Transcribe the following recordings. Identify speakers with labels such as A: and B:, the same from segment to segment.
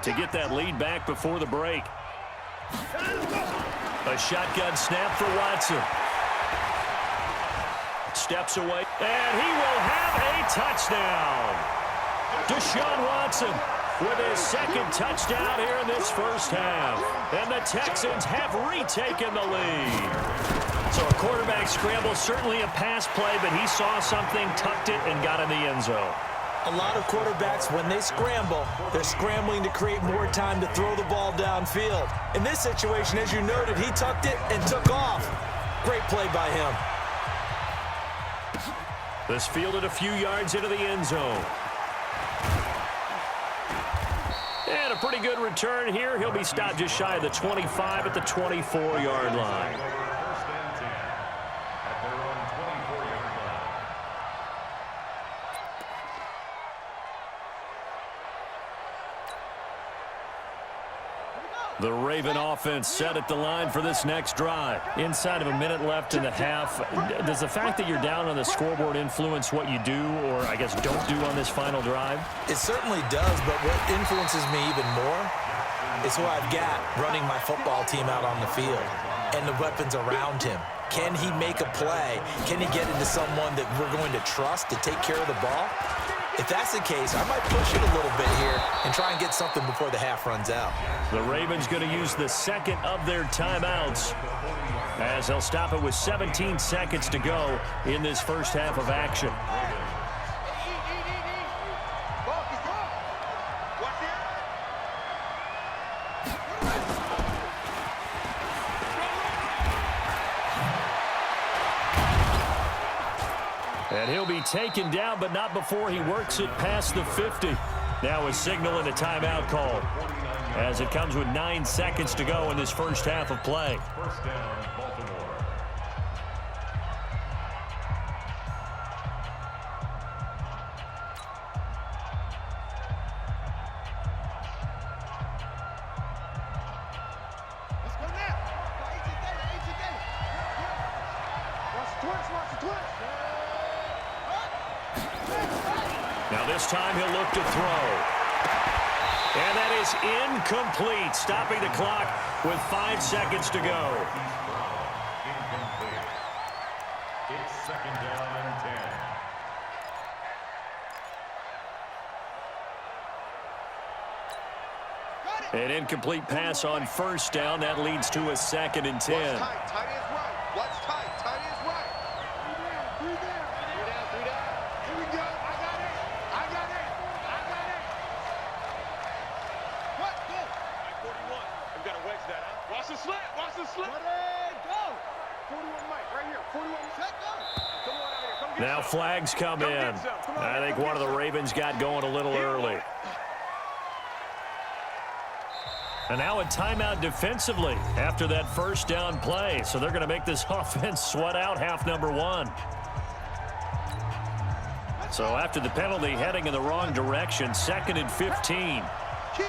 A: to get that lead back before the break. A shotgun snap for Watson. Steps away, and he will have a touchdown. Deshaun Watson with his second touchdown here in this first half. And the Texans have retaken the lead. So a quarterback scramble, certainly a pass play, but he saw something, tucked it, and got in the end zone.
B: A lot of quarterbacks, when they scramble, they're scrambling to create more time to throw the ball downfield. In this situation, as you noted, he tucked it and took off. Great play by him.
A: This fielded a few yards into the end zone. And a pretty good return here. He'll be stopped just shy of the 25 at the 24-yard line. The Raven offense set at the line for this next drive. Inside of a minute left in the half, does the fact that you're down on the scoreboard influence what you do or, I guess, don't do on this final drive?
B: It certainly does, but what influences me even more is who I've got running my football team out on the field and the weapons around him. Can he make a play? Can he get into someone that we're going to trust to take care of the ball? If that's the case, I might push it a little bit here and try and get something before the half runs out.
A: The Ravens going to use the second of their timeouts as they'll stop it with 17 seconds to go in this first half of action. And he'll be taken down, but not before he works it past the 50. Now a signal and a timeout call as it comes with 9 seconds to go in this first half of play.
C: First down, Baltimore.
D: Let's go now. Watch the twitch, watch the twitch.
A: Now this time he'll look to throw. And that is incomplete, stopping the clock with 5 seconds to go.
C: Incomplete. It's second down and 10.
A: An incomplete pass on first down. That leads to a 2nd and 10.
D: Watch tight, tight is right. Watch tight, tight is right. Three down. Here we go. I got it. What? Go. 41. We got to wedge that, huh? Watch the slant. Go. 41 Mike, right here. 41 set, go. Come on out here. Come get
A: Now
D: some.
A: flags come in. I think one of the Ravens got going a little early. And now a timeout defensively after that first down play. So they're going to make this offense sweat out half number 1. So after the penalty, heading in the wrong direction, 2nd and 15.
D: Kill.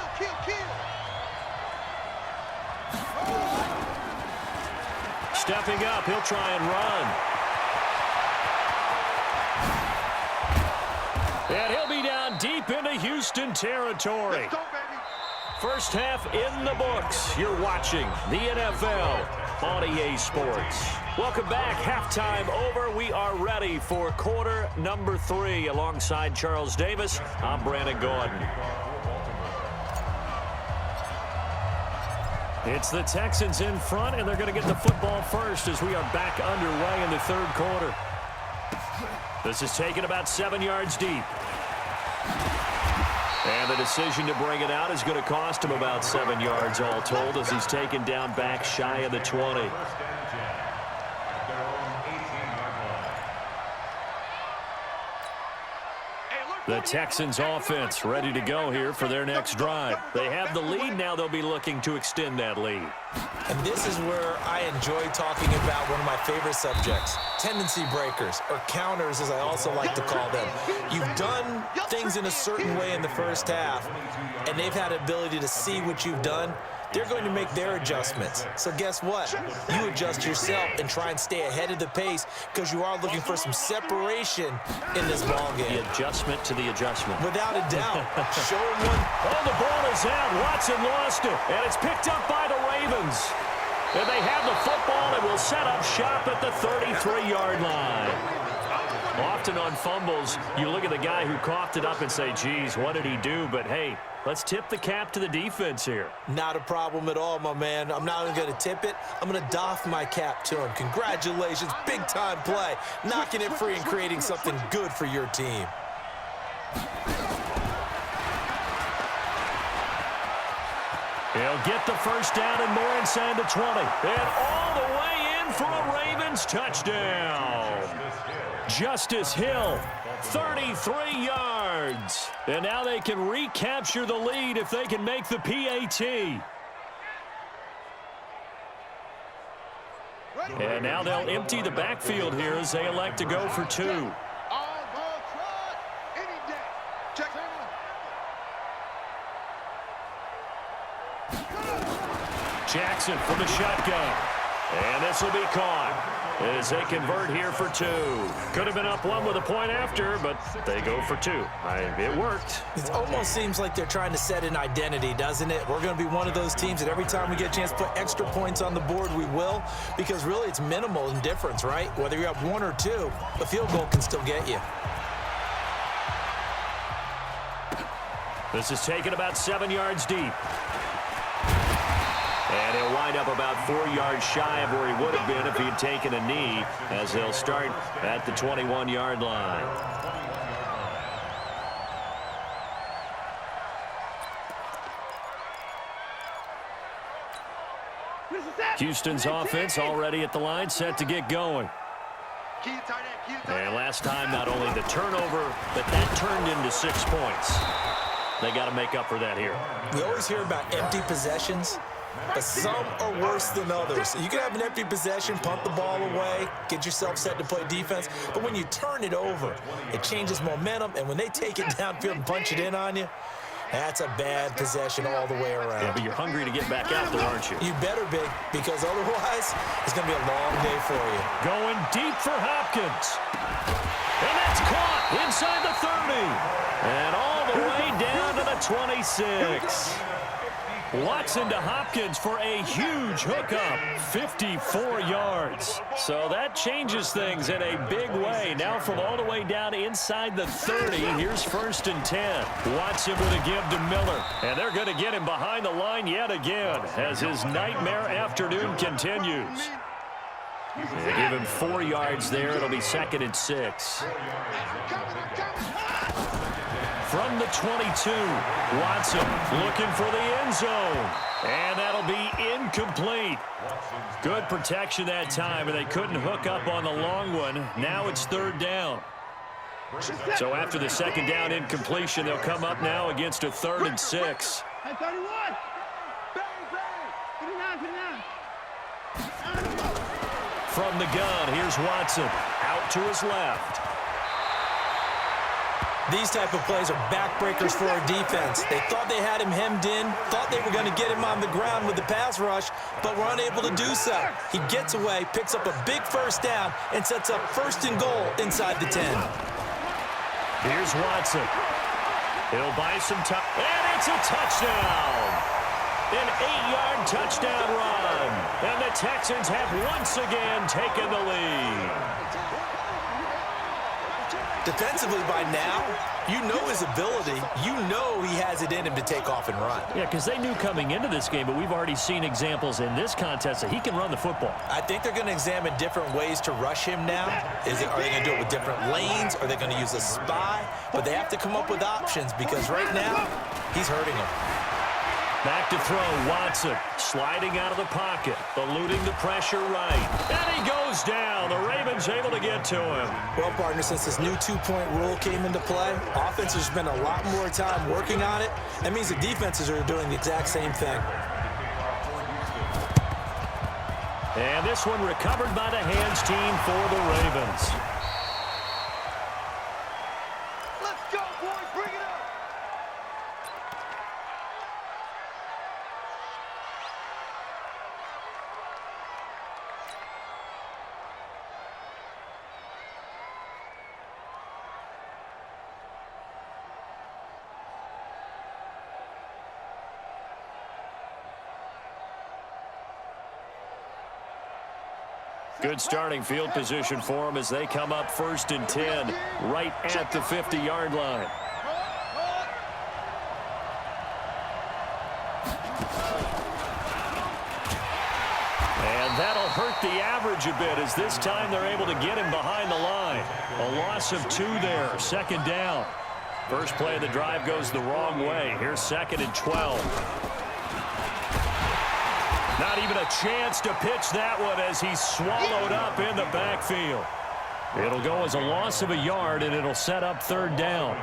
A: Stepping up, he'll try and run. And he'll be down deep into Houston territory.
D: Let's go, baby.
A: First half in the books. You're watching the NFL on EA Sports. Welcome back. Halftime over. We are ready for quarter number 3. Alongside Charles Davis, I'm Brandon Gordon. It's the Texans in front, and they're going to get the football first as we are back underway in the third quarter. This is taken about 7 yards deep. And the decision to bring it out is going to cost him about 7 yards all told as he's taken down back shy of the 20. The Texans offense ready to go here for their next drive. They have the lead. Now they'll be looking to extend that lead.
B: And this is where I enjoy talking about one of my favorite subjects, tendency breakers, or counters as I also like to call them. You've done things in a certain way in the first half, and they've had the ability to see what you've done. they're going to make their adjustments. So guess what? You adjust yourself and try and stay ahead of the pace because you are looking for some separation in this ball game.
A: The adjustment to the adjustment.
B: Without a doubt. Show him one.
A: Oh, the ball is out. Watson lost it, and it's picked up by the Ravens. And they have the football and will set up shop at the 33-yard line. Often on fumbles, you look at the guy who coughed it up and say, geez, what did he do? But, hey, let's tip the cap to the defense here.
B: Not a problem at all, my man. I'm not even going to tip it. I'm going to doff my cap to him. Congratulations. Big-time play. Knocking it free and creating something good for your team.
A: He'll get the first down and more inside the 20. And all the way in for a Ravens touchdown. Justice Hill, 33 yards. And now they can recapture the lead if they can make the PAT. And now they'll empty the backfield here as they elect to go for two. Jackson from the shotgun. And this will be caught as they convert here for two. Could have been up one with a point after, but they go for two. It worked.
B: It almost seems like they're trying to set an identity, doesn't it? We're going to be one of those teams that every time we get a chance to put extra points on the board, we will, because really it's minimal in difference, right? Whether you're up one or two, the field goal can still get you.
A: This is taken about 7 yards deep. And he'll wind up about 4 yards shy of where he would have been if he had taken a knee, as they'll start at the 21-yard line. Houston's offense already at the line, set to get going. And last time, not only the turnover, but that turned into 6 points. They got to make up for that here.
B: We always hear about empty possessions, but some are worse than others. You can have an empty possession, punt the ball away, get yourself set to play defense, but when you turn it over, it changes momentum, and when they take it downfield and punch it in on you, that's a bad possession all the way around.
A: Yeah, but you're hungry to get back out there, aren't you?
B: You better be, because otherwise, it's going to be a long day for you.
A: Going deep for Hopkins. And that's caught inside the 30. And all the way down to the 26. Watson to Hopkins for a huge hookup, 54 yards. So that changes things in a big way. Now from all the way down inside the 30, here's 1st and 10. Watson with a give to Miller. And they're going to get him behind the line yet again as his nightmare afternoon continues. They give him 4 yards there. It'll be 2nd and 6. From the 22, Watson looking for the end zone. And that'll be incomplete. Good protection that time, and they couldn't hook up on the long one. Now it's 3rd down. So after the 2nd down incompletion, they'll come up now against a 3rd and 6. From the gun, here's Watson. Out to his left.
B: These type of plays are backbreakers for our defense. They thought they had him hemmed in, thought they were going to get him on the ground with the pass rush, but were unable to do so. He gets away, picks up a big 1st down, and sets up 1st and goal inside the 10.
A: Here's Watson. He'll buy some time, and it's a touchdown. An 8-yard touchdown run. And the Texans have once again taken the lead.
B: Defensively by now, you know his ability. You know he has it in him to take off and run.
A: Yeah, because they knew coming into this game, but we've already seen examples in this contest that he can run the football.
B: I think they're going to examine different ways to rush him now. Are they going to do it with different lanes? Are they going to use a spy? But they have to come up with options because right now, he's hurting them.
A: Back to throw, Watson sliding out of the pocket, eluding the pressure right. And he goes down. The Ravens able to get to him.
B: Well, partner, since this new 2-point rule came into play, offenses spend a lot more time working on it. That means the defenses are doing the exact same thing.
A: And this one recovered by the hands team for the Ravens. Good starting field position for them as they come up 1st and 10 right at the 50-yard line. And that'll hurt the average a bit as this time they're able to get him behind the line. A loss of 2 there, 2nd down. First play of the drive goes the wrong way. Here's 2nd and 12. Not even a chance to pitch that one as he's swallowed up in the backfield. It'll go as a loss of a yard, and it'll set up 3rd down.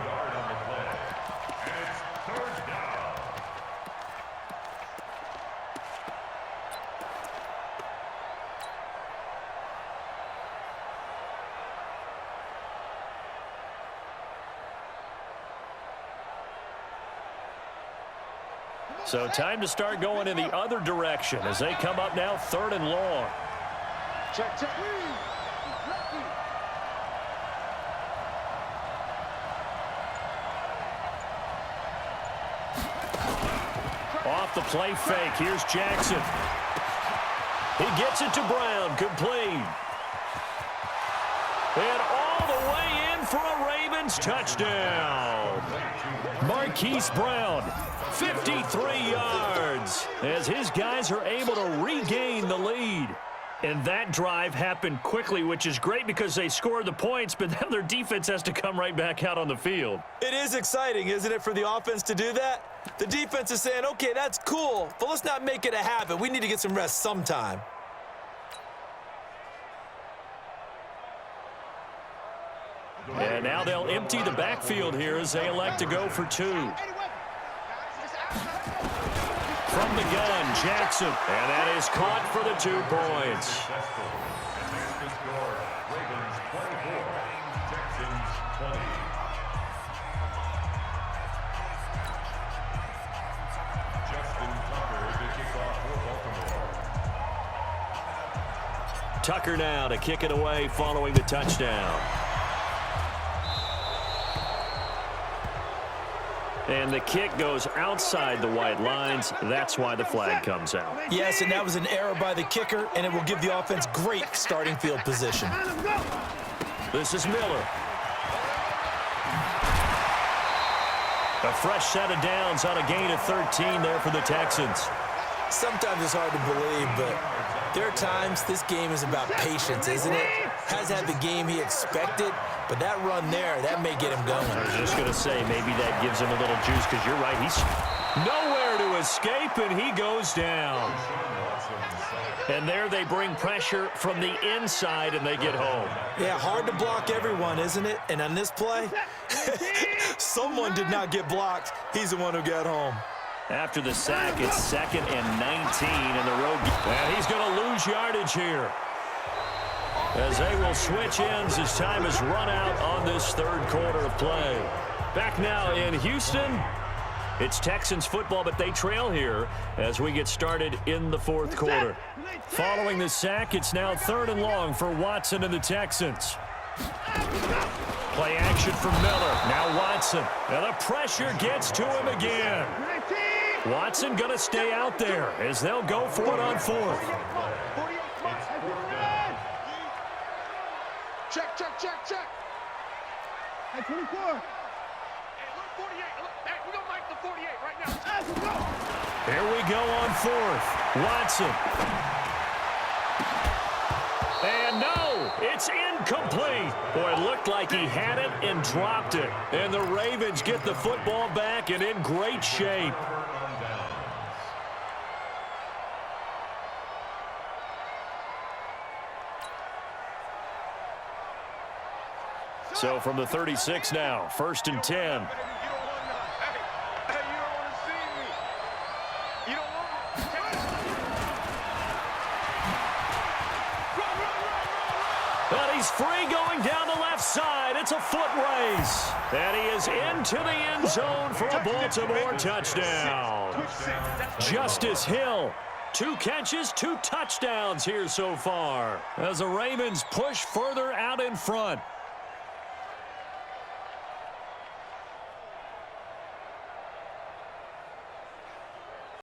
A: So time to start going in the other direction as they come up now 3rd and long.
D: Check, check.
A: Off the play fake. Here's Jackson. He gets it to Brown. Complete. And all the way in for a Ravens touchdown. Marquise Brown, 53 yards, as his guys are able to regain the lead. And that drive happened quickly, which is great because they scored the points, but then their defense has to come right back out on the field.
B: It is exciting, isn't it, for the offense to do that? The defense is saying, okay, that's cool, but let's not make it a habit. We need to get some rest sometime.
A: And now they'll empty the backfield here as they elect to go for 2. From the gun, Jackson. And that is caught for the 2 points.
C: Ravens 24, Texans 20. Justin Tucker to kick off for Baltimore.
A: Tucker now to kick it away following the touchdown. And the kick goes outside the white lines. That's why the flag comes out.
B: Yes, and that was an error by the kicker, and it will give the offense great starting field position.
A: This is Miller. A fresh set of downs on a gain of 13 there for the Texans.
B: Sometimes it's hard to believe, but there are times this game is about patience, isn't it? Has had the game he expected, but that run there, that may get him going.
A: I was just going to say, maybe that gives him a little juice because you're right. He's nowhere to escape, and he goes down. And there they bring pressure from the inside, and they get home.
B: Yeah, hard to block everyone, isn't it? And on this play, someone did not get blocked. He's the one who got home.
A: After the sack, it's 2nd and 19 in the road. And he's going to lose yardage here, as they will switch ends as time is run out on this 3rd quarter of play. Back now in Houston, it's Texans football, but they trail here as we get started in the 4th quarter. Following the sack, it's now 3rd and long for Watson and the Texans. Play action from Miller. Now Watson. And the pressure gets to him again. Watson going to stay out there as they'll go for it on 4th.
D: Check, check, check, check.
E: Hey, 24.
D: Hey, look, 48. Look, hey, we're going to make the 48 right now.
E: Let's go.
A: Here we go on 4th. Watson. And no, it's incomplete. Boy, it looked like he had it and dropped it. And the Ravens get the football back and in great shape. So from the 36 now, 1st and 10.
D: You don't want to see me. You don't want to.
A: But he's free going down the left side. It's a foot race. And he is into the end zone for a Baltimore touchdown. Justice Hill. 2 catches, 2 touchdowns here so far, as the Ravens push further out in front.